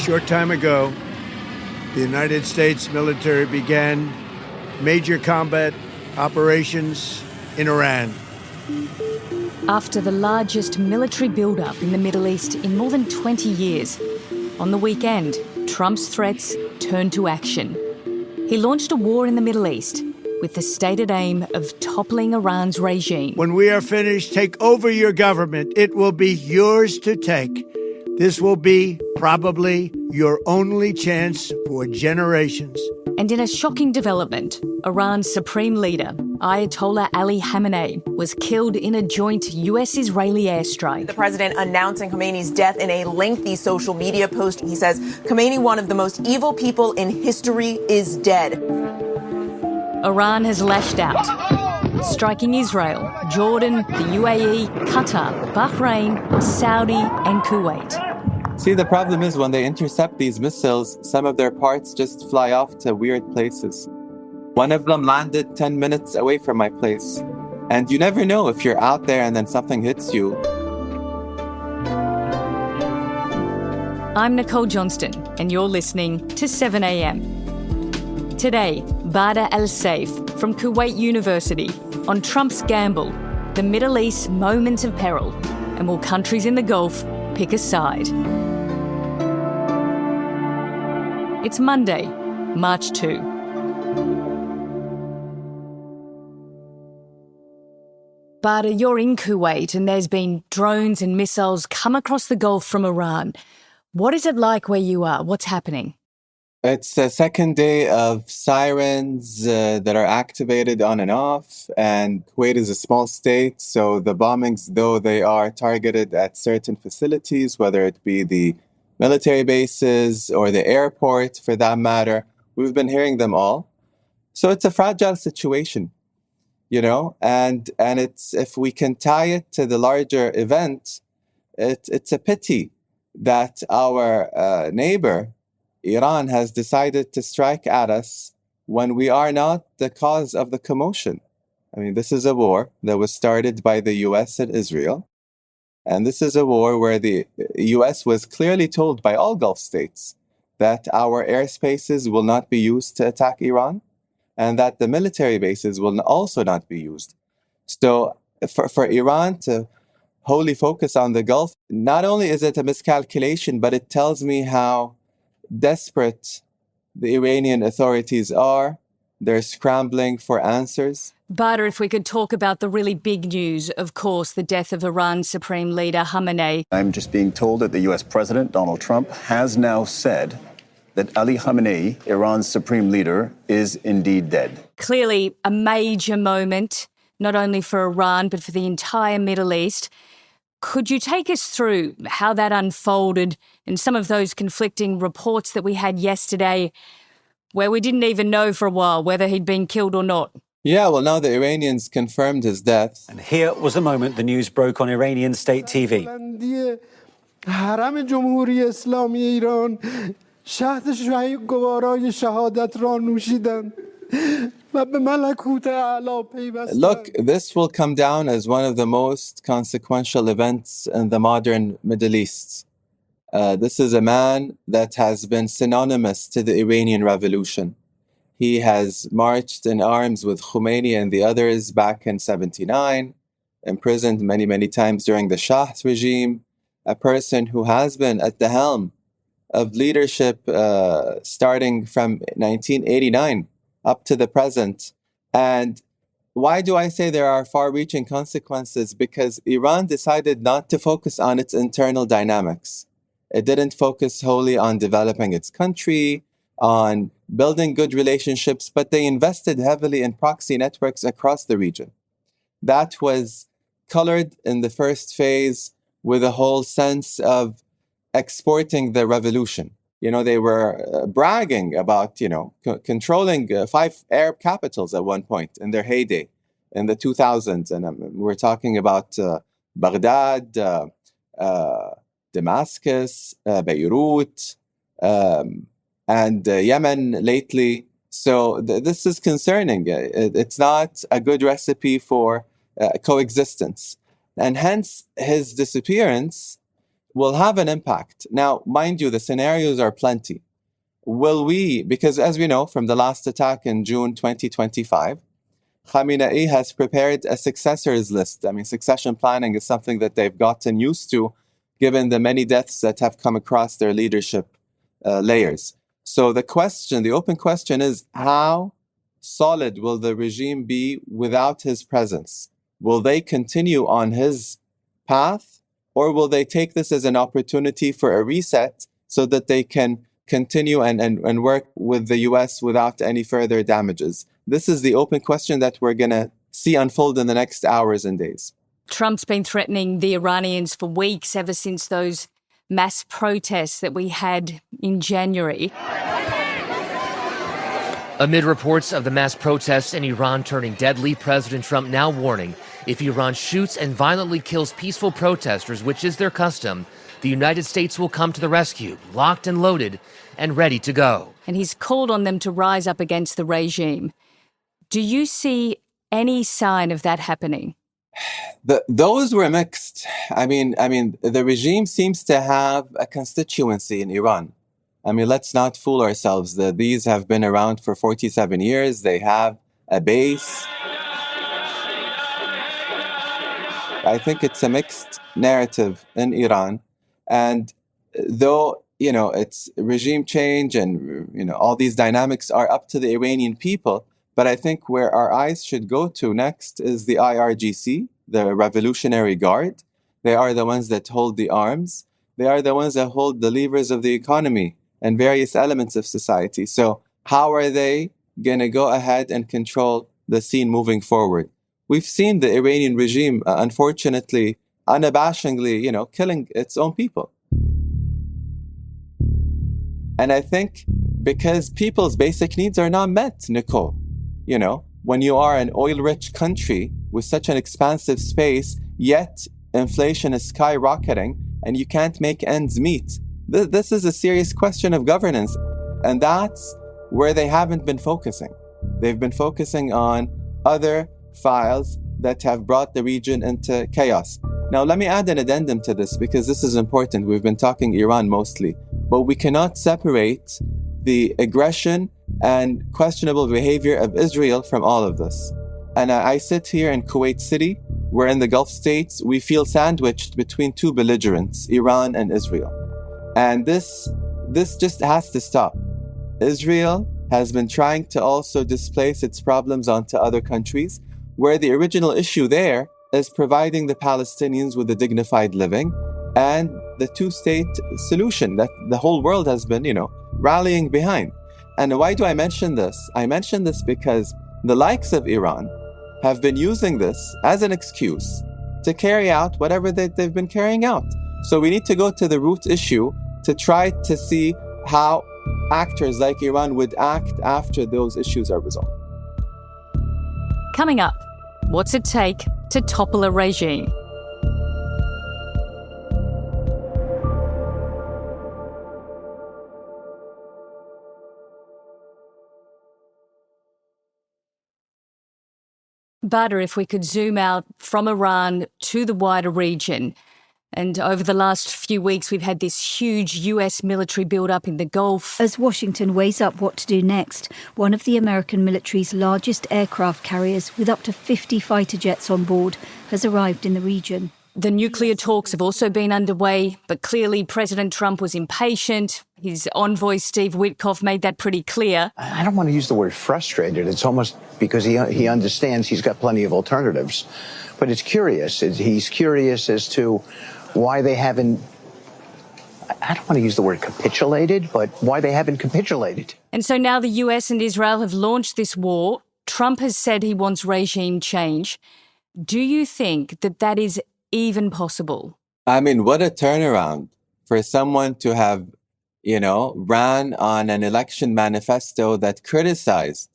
short time ago, the United States military began major combat operations in Iran. After the largest military build-up in the Middle East in more than 20 years, on the weekend, Trump's threats turned to action. He launched a war in the Middle East with the stated aim of toppling Iran's regime. When we are finished, take over your government. It will be yours to take. This will be probably your only chance for generations. And in a shocking development, Iran's supreme leader, Ayatollah Ali Khamenei, was killed in a joint US-Israeli airstrike. The president announcing Khamenei's death in a lengthy social media post. He says, Khamenei, one of the most evil people in history, is dead. Iran has lashed out, striking Israel, Jordan, the UAE, Qatar, Bahrain, Saudi and Kuwait. See, the problem is when they intercept these missiles, some of their parts just fly off to weird places. One of them landed 10 minutes away from my place. And you never know if you're out there and then something hits you. I'm Nicole Johnston, and you're listening to 7am. Today, Bader Al-Saif from Kuwait University on Trump's gamble, the Middle East moment of peril, and will countries in the Gulf pick a side? It's Monday, March 2. Bader, you're in Kuwait and there's been drones and missiles come across the Gulf from Iran. What is it like where you are? What's happening? It's the second day of sirens that are activated on and off, and Kuwait is a small state, so the bombings, though they are targeted at certain facilities, whether it be the military bases or the airport for that matter, we've been hearing them all. So it's a fragile situation, you know, and it's, if we can tie it to the larger event, it's a pity that our neighbor, Iran, has decided to strike at us when we are not the cause of the commotion. I mean, this is a war that was started by the US and Israel. And this is a war where the US was clearly told by all Gulf states that our airspaces will not be used to attack Iran and that the military bases will also not be used. So for Iran to wholly focus on the Gulf, not only is it a miscalculation, but it tells me how desperate the Iranian authorities are. They're scrambling for answers. Bader, if we could talk about the really big news, of course, the death of Iran's supreme leader, Khamenei. I'm just being told that the US President, Donald Trump, has now said that Ali Khamenei, Iran's supreme leader, is indeed dead. Clearly a major moment, not only for Iran, but for the entire Middle East. Could you take us through how that unfolded and some of those conflicting reports that we had yesterday, where we didn't even know for a while whether he'd been killed or not? Yeah, well, now the Iranians confirmed his death. And here was the moment the news broke on Iranian state TV. Look, this will come down as one of the most consequential events in the modern Middle East. This is a man that has been synonymous to the Iranian Revolution. He has marched in arms with Khomeini and the others back in 1979, imprisoned many, many times during the Shah's regime, a person who has been at the helm of leadership starting from 1989 up to the present. And why do I say there are far-reaching consequences? Because Iran decided not to focus on its internal dynamics. It didn't focus wholly on developing its country, on building good relationships, but they invested heavily in proxy networks across the region. That was colored in the first phase with a whole sense of exporting the revolution. You know, they were bragging about, controlling 5 Arab capitals at one point in their heyday in the 2000s. And we're talking about Baghdad, Damascus, Beirut, and Yemen lately. So this is concerning. It's not a good recipe for coexistence. And hence his disappearance will have an impact. Now, mind you, the scenarios are plenty. Will we, because as we know from the last attack in June 2025, Khamenei has prepared a successors list. I mean, succession planning is something that they've gotten used to, given the many deaths that have come across their leadership layers. So the open question is, how solid will the regime be without his presence? Will they continue on his path, or will they take this as an opportunity for a reset so that they can continue and work with the US without any further damages? This is the open question that we're going to see unfold in the next hours and days. Trump's been threatening the Iranians for weeks, ever since those mass protests that we had in January. Amid reports of the mass protests in Iran turning deadly, President Trump now warning if Iran shoots and violently kills peaceful protesters, which is their custom, the United States will come to the rescue, locked and loaded and ready to go. And he's called on them to rise up against the regime. Do you see any sign of that happening? Those were mixed. I mean, the regime seems to have a constituency in Iran. I mean, let's not fool ourselves. These have been around for 47 years. They have a base. I think it's a mixed narrative in Iran. And though, it's regime change and, all these dynamics are up to the Iranian people, but I think where our eyes should go to next is the IRGC, the Revolutionary Guard. They are the ones that hold the arms. They are the ones that hold the levers of the economy and various elements of society. So how are they going to go ahead and control the scene moving forward? We've seen the Iranian regime, unfortunately, unabashedly, killing its own people. And I think because people's basic needs are not met, Nicole, when you are an oil-rich country with such an expansive space, yet inflation is skyrocketing and you can't make ends meet. This is a serious question of governance. And that's where they haven't been focusing. They've been focusing on other files that have brought the region into chaos. Now, let me add an addendum to this because this is important. We've been talking Iran mostly, but we cannot separate the aggression and questionable behavior of Israel from all of this. And I sit here in Kuwait City. We're in the Gulf states. We feel sandwiched between two belligerents, Iran and Israel. And this just has to stop. Israel has been trying to also displace its problems onto other countries, where the original issue there is providing the Palestinians with a dignified living and the two-state solution that the whole world has been, rallying behind. And why do I mention this? I mention this because the likes of Iran have been using this as an excuse to carry out whatever they've been carrying out. So we need to go to the root issue to try to see how actors like Iran would act after those issues are resolved. Coming up, what's it take to topple a regime? Bader, if we could zoom out from Iran to the wider region. And over the last few weeks, we've had this huge US military build-up in the Gulf. As Washington weighs up what to do next, one of the American military's largest aircraft carriers, with up to 50 fighter jets on board, has arrived in the region. The nuclear talks have also been underway, but clearly President Trump was impatient. His envoy, Steve Witkoff, made that pretty clear. I don't want to use the word frustrated. It's almost because he understands he's got plenty of alternatives. But it's curious. He's curious as to why they haven't, I don't want to use the word capitulated, but why they haven't capitulated. And so now the US and Israel have launched this war. Trump has said he wants regime change. Do you think that is even possible? I mean, what a turnaround for someone to have, ran on an election manifesto that criticized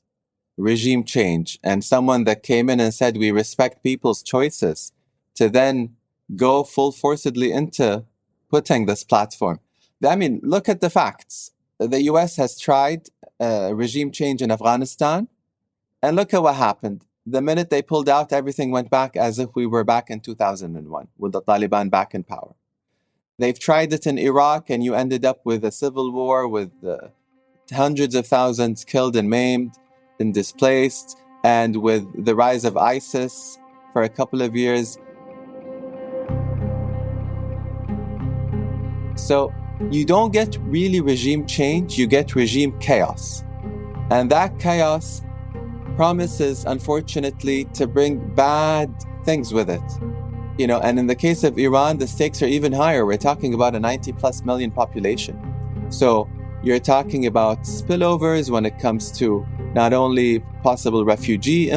regime change, and someone that came in and said, we respect people's choices, to then go full forcedly into putting this platform. I mean, look at the facts. The US has tried regime change in Afghanistan, and look at what happened. The minute they pulled out, everything went back as if we were back in 2001 with the Taliban back in power. They've tried it in Iraq, and you ended up with a civil war with hundreds of thousands killed and maimed and displaced, and with the rise of ISIS for a couple of years. So you don't get really regime change, you get regime chaos. And that chaos promises, unfortunately, to bring bad things with it. And in the case of Iran, the stakes are even higher. We're talking about a 90+ million population. So you're talking about spillovers when it comes to not only possible refugee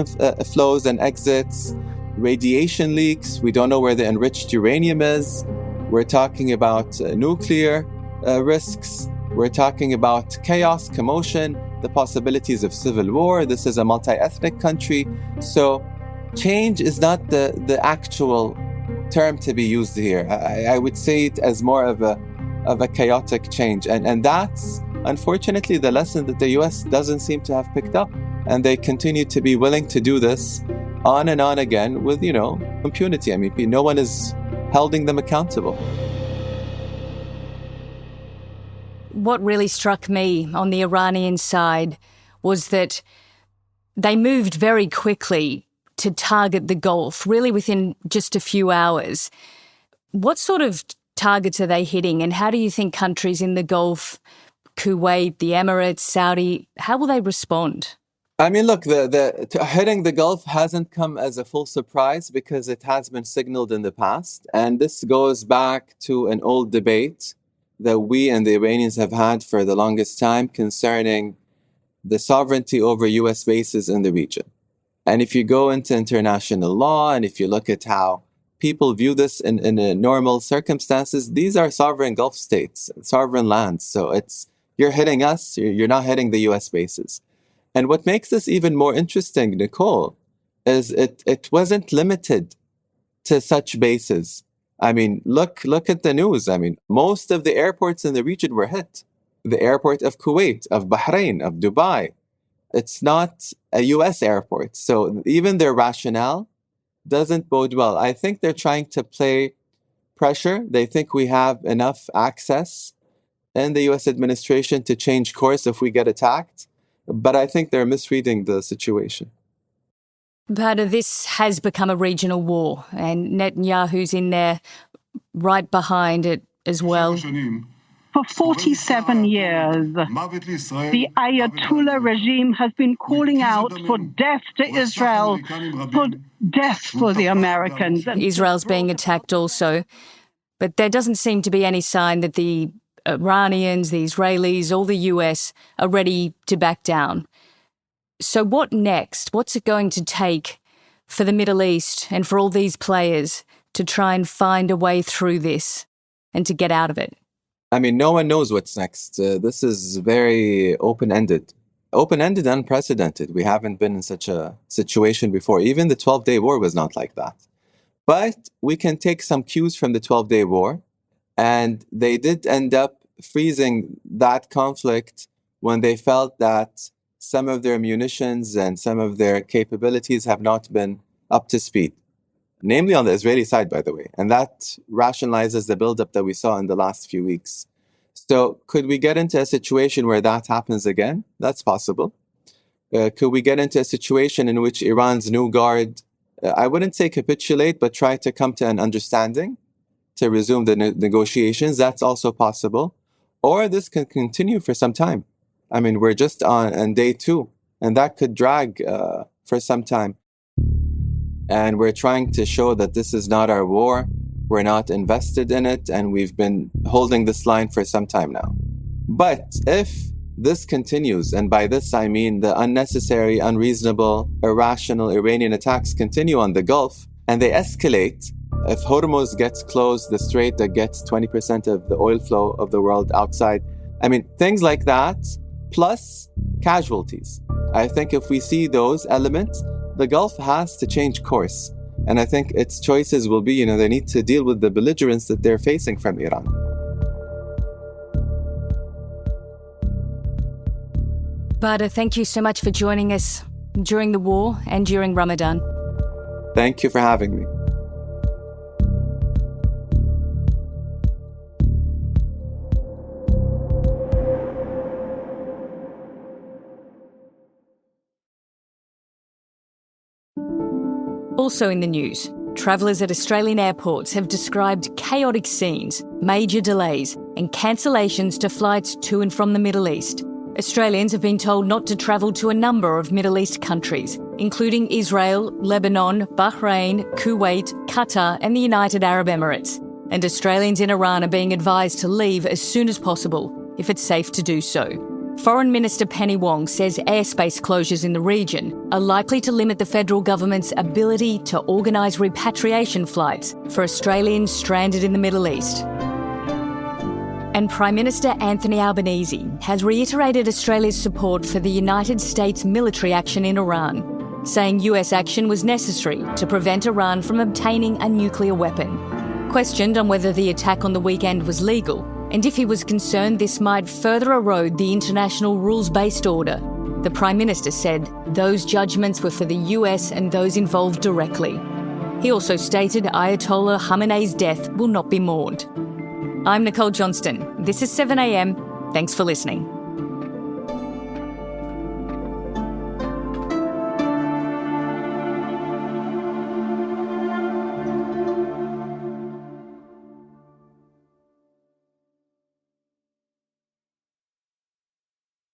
flows and exits, radiation leaks. We don't know where the enriched uranium is. We're talking about nuclear risks. We're talking about chaos, commotion, the possibilities of civil war. This is a multi-ethnic country. So change is not the actual term to be used here. I would say it as more of a chaotic change. And that's, unfortunately, the lesson that the US doesn't seem to have picked up. And they continue to be willing to do this on and on again with, impunity. I mean, no one is holding them accountable. What really struck me on the Iranian side was that they moved very quickly to target the Gulf, really within just a few hours. What sort of targets are they hitting, and how do you think countries in the Gulf, Kuwait, the Emirates, Saudi, how will they respond? I mean, look, hitting the Gulf hasn't come as a full surprise because it has been signaled in the past. And this goes back to an old debate that we and the Iranians have had for the longest time concerning the sovereignty over US bases in the region. And if you go into international law, and if you look at how people view this in normal circumstances, these are sovereign Gulf states, sovereign lands. So you're hitting us, you're not hitting the US bases. And what makes this even more interesting, Nicole, is it wasn't limited to such bases. I mean, look at the news. I mean, most of the airports in the region were hit. The airport of Kuwait, of Bahrain, of Dubai. It's not a US airport. So even their rationale doesn't bode well. I think they're trying to play pressure. They think we have enough access in the US administration to change course if we get attacked. But I think they're misreading the situation. Bader, this has become a regional war, and Netanyahu's in there right behind it as well. For 47 years, the Ayatollah regime has been calling out for death to Israel, for death for the Americans. Israel's being attacked also, but there doesn't seem to be any sign that the Iranians, the Israelis, all the US are ready to back down. So what next? What's it going to take for the Middle East and for all these players to try and find a way through this and to get out of it? I mean, no one knows what's next. This is very open-ended, unprecedented. We haven't been in such a situation before. Even the 12-day war was not like that. But we can take some cues from the 12-day war. And they did end up freezing that conflict when they felt that some of their munitions and some of their capabilities have not been up to speed. Namely on the Israeli side, by the way. And that rationalizes the buildup that we saw in the last few weeks. So could we get into a situation where that happens again? That's possible. Could we get into a situation in which Iran's new guard, I wouldn't say capitulate, but try to come to an understanding to resume the negotiations? That's also possible. Or this can continue for some time. I mean, we're just on day 2, and that could drag for some time. And we're trying to show that this is not our war. We're not invested in it, and we've been holding this line for some time now. But if this continues, and by this I mean the unnecessary, unreasonable, irrational Iranian attacks continue on the Gulf, and they escalate, if Hormuz gets closed, the strait that gets 20% of the oil flow of the world outside, I mean, things like that, plus casualties. I think if we see those elements, the Gulf has to change course. And I think its choices will be, they need to deal with the belligerence that they're facing from Iran. Bader, thank you so much for joining us during the war and during Ramadan. Thank you for having me. Also in the news, travellers at Australian airports have described chaotic scenes, major delays and cancellations to flights to and from the Middle East. Australians have been told not to travel to a number of Middle East countries, including Israel, Lebanon, Bahrain, Kuwait, Qatar and the United Arab Emirates. And Australians in Iran are being advised to leave as soon as possible, if it's safe to do so. Foreign Minister Penny Wong says airspace closures in the region are likely to limit the federal government's ability to organise repatriation flights for Australians stranded in the Middle East. And Prime Minister Anthony Albanese has reiterated Australia's support for the United States military action in Iran, saying US action was necessary to prevent Iran from obtaining a nuclear weapon. Questioned on whether the attack on the weekend was legal, and if he was concerned this might further erode the international rules-based order, the Prime Minister said those judgments were for the US and those involved directly. He also stated Ayatollah Khamenei's death will not be mourned. I'm Nicole Johnston. This is 7am. Thanks for listening.